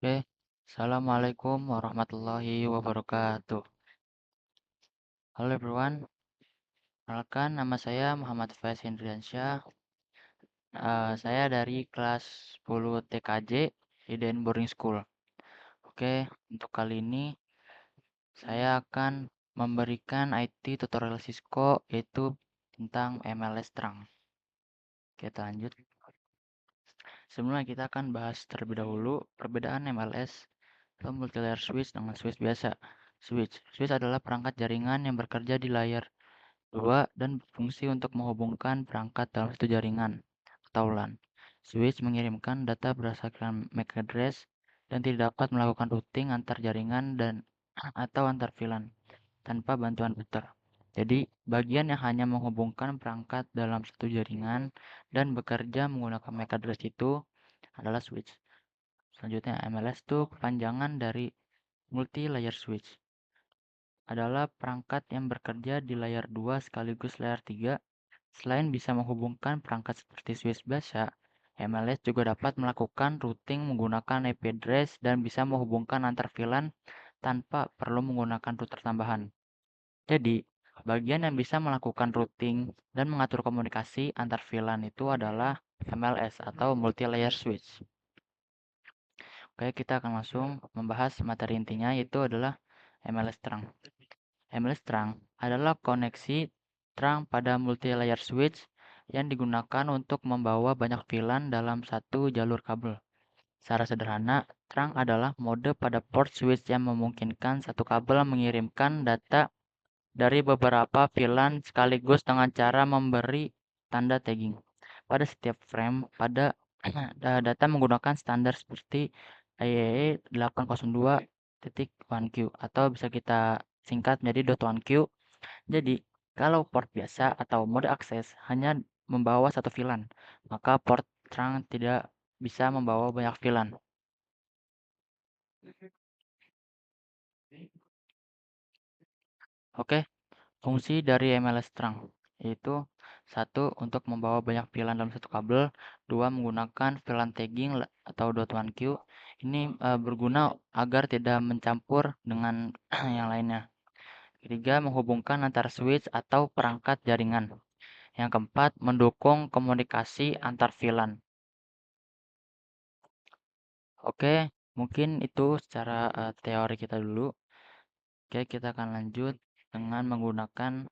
Oke, Assalamualaikum warahmatullahi wabarakatuh. Halo everyone, perkenalkan nama saya Muhammad Faiz Hendriansyah. Saya dari kelas 10 TKJ Eden Boarding School. Oke, untuk kali ini saya akan memberikan IT tutorial Cisco yaitu tentang MLS Terang. Kita lanjut. Sebelumnya kita akan bahas terlebih dahulu perbedaan MLS atau multilayer switch dengan switch biasa. Switch adalah perangkat jaringan yang bekerja di layar 2 dan berfungsi untuk menghubungkan perangkat dalam satu jaringan atau LAN. Switch mengirimkan data berdasarkan MAC address dan tidak dapat melakukan routing antar jaringan dan atau antar VLAN tanpa bantuan router. Jadi, bagian yang hanya menghubungkan perangkat dalam satu jaringan dan bekerja menggunakan MAC address itu adalah switch. Selanjutnya, MLS itu kepanjangan dari multi-layer switch. Adalah perangkat yang bekerja di layar 2 sekaligus layar 3. Selain bisa menghubungkan perangkat seperti switch biasa, MLS juga dapat melakukan routing menggunakan IP address dan bisa menghubungkan antar VLAN tanpa perlu menggunakan router tambahan. Jadi, bagian yang bisa melakukan routing dan mengatur komunikasi antar VLAN itu adalah MLS atau multi-layer switch. Oke, kita akan langsung membahas materi intinya, yaitu adalah MLS terang. MLS terang adalah koneksi terang pada multi-layer switch yang digunakan untuk membawa banyak VLAN dalam satu jalur kabel. Secara sederhana, terang adalah mode pada port switch yang memungkinkan satu kabel mengirimkan data dari beberapa VLAN sekaligus dengan cara memberi tanda tagging. Pada setiap frame, pada data menggunakan standar seperti IEEE 802.1Q atau bisa kita singkat menjadi .1Q. Jadi, kalau port biasa atau mode akses hanya membawa satu VLAN, maka port terang tidak bisa membawa banyak VLAN. Oke, fungsi dari MLS terang yaitu satu untuk membawa banyak VLAN dalam satu kabel, dua menggunakan VLAN tagging atau .1Q. Ini berguna agar tidak mencampur dengan yang lainnya. Ketiga, menghubungkan antar switch atau perangkat jaringan. Yang keempat, mendukung komunikasi antar VLAN. Oke, mungkin itu secara teori kita dulu. Oke, kita akan lanjut dengan menggunakan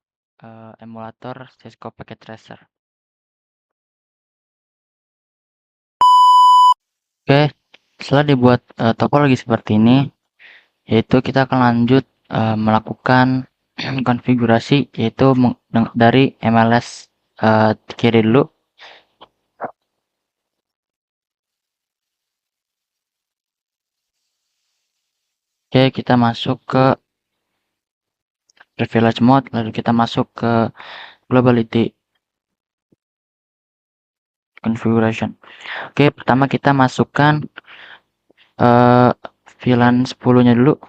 emulator Cisco Packet Tracer. Oke, setelah dibuat topologi seperti ini, yaitu kita akan lanjut melakukan konfigurasi, yaitu dari MLS kiri dulu. Oke, kita masuk ke privilege mode, lalu kita masuk ke globality configuration. Oke, pertama kita masukkan VLAN 10-nya dulu.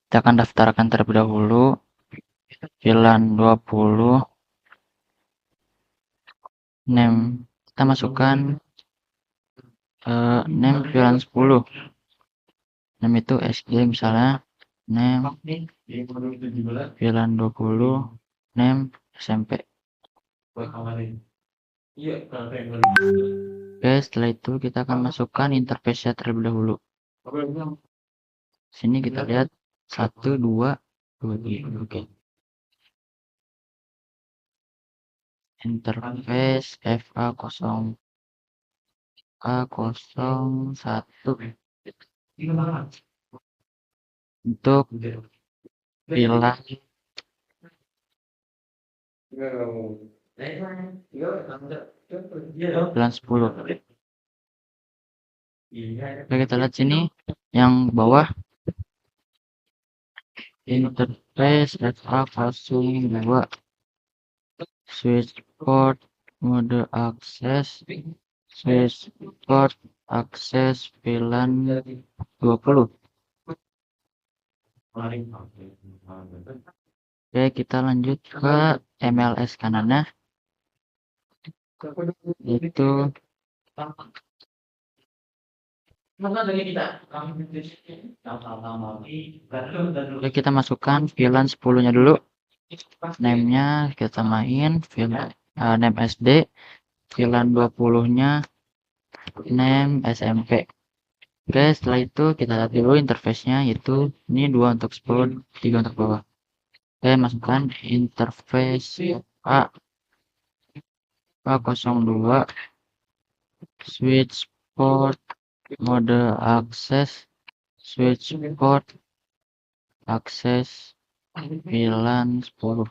Kita akan daftarkan terlebih dahulu VLAN 20 name. Kita masukkan name VLAN 10. Name itu SG misalnya. Name VLAN 20 name SMP. Oke, setelah itu kita akan masukkan interface-nya terlebih dahulu. Sini kita lihat 1, 2, 3. Oke. Interface FA0 A01 untuk VLAN 10. Oke, kita lihat sini yang bawah interface FA02 switch port mode akses switch port akses VLAN 20. Oke, kita lanjut ke MLS kanannya, yaitu Oke, kita masukkan VLAN 10-nya dulu. Name-nya kita samain VLAN name SD, VLAN 20-nya name SMP. Oke, setelah itu kita lihat dulu interface-nya, yaitu ini 2 untuk 10, 3 untuk bawah. Oke, masukkan interface A02 switch port mode akses switch port akses VLAN 10.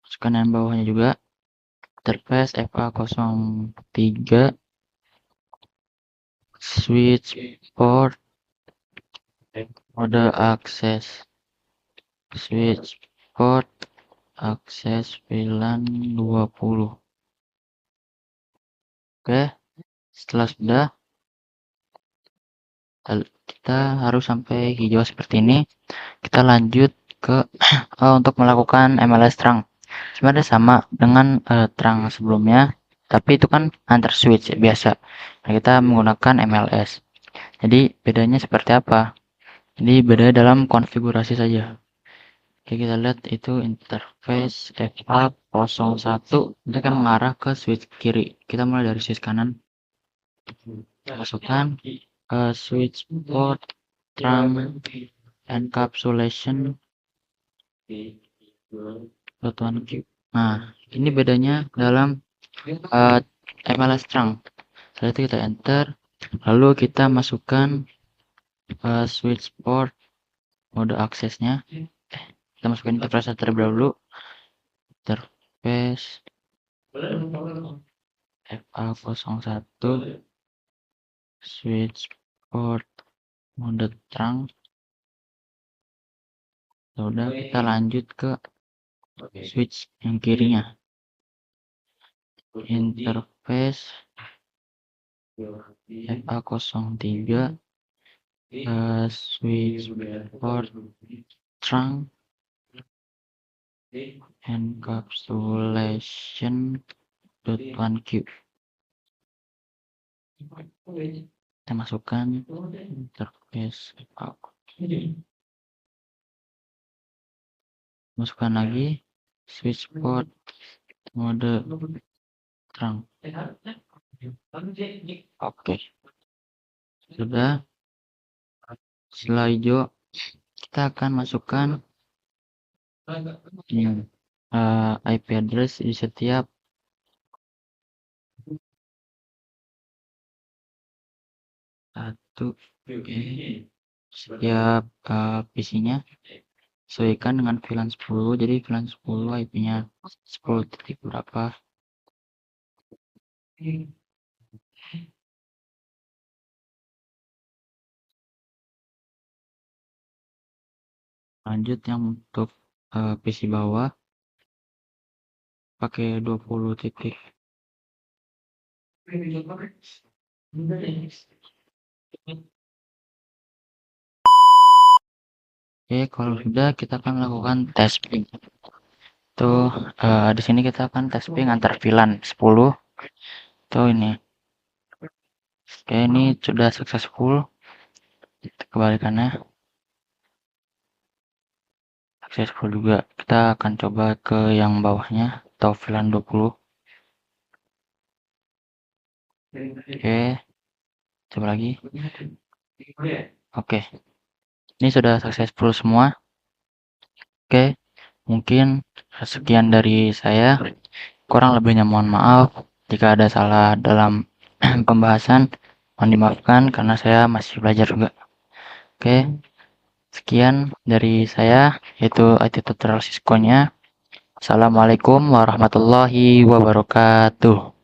Masukkan yang bawahnya juga interface FA03 switch port mode akses switch port akses VLAN 20. Oke, setelah sudah kita harus sampai hijau seperti ini. Kita lanjut ke untuk melakukan MLS terang. Sebenarnya sama dengan terang sebelumnya, tapi itu kan antar switch biasa. Nah, kita menggunakan MLS. Jadi bedanya seperti apa? Jadi beda dalam konfigurasi saja. Oke, kita lihat itu interface FA01 itu akan mengarah ke switch kiri. Kita mulai dari switch kanan. Masukkan switch port terang encapsulation satuan Q. Nah, ini bedanya dalam MLS terang. Setelah itu kita enter, lalu kita masukkan switch port mode aksesnya. Kita masukkan interface terlebih dahulu. Interface FA01 switch port mode terang. Sudah, kita lanjut ke switch yang kirinya. Interface FA03 switch port terang encapsulation .1Q. Kita masukkan interface masukkan lagi switch port mode terang. Oke, sudah. Setelah hijau kita akan masukkan IP address di setiap setiap PC-nya sesuaikan dengan VLAN 10. Jadi VLAN 10 IP-nya 10 titik berapa. Lanjut yang untuk PC bawah pakai 20 titik. Oke, kalau sudah kita akan melakukan tes ping. Tuh di sini kita akan tes ping antar VLAN 10. Tuh ini. Oke, ini sudah successful. Kebalikannya successful juga. Kita akan coba ke yang bawahnya atau VLAN 20. Oke, coba lagi. Oke, ini sudah successful semua. Oke, mungkin sekian dari saya. Kurang lebihnya mohon maaf jika ada salah dalam pembahasan. Mohon dimaafkan karena saya masih belajar juga. Oke, sekian dari saya, yaitu IT Tutorial Cisco-nya. Assalamualaikum warahmatullahi wabarakatuh.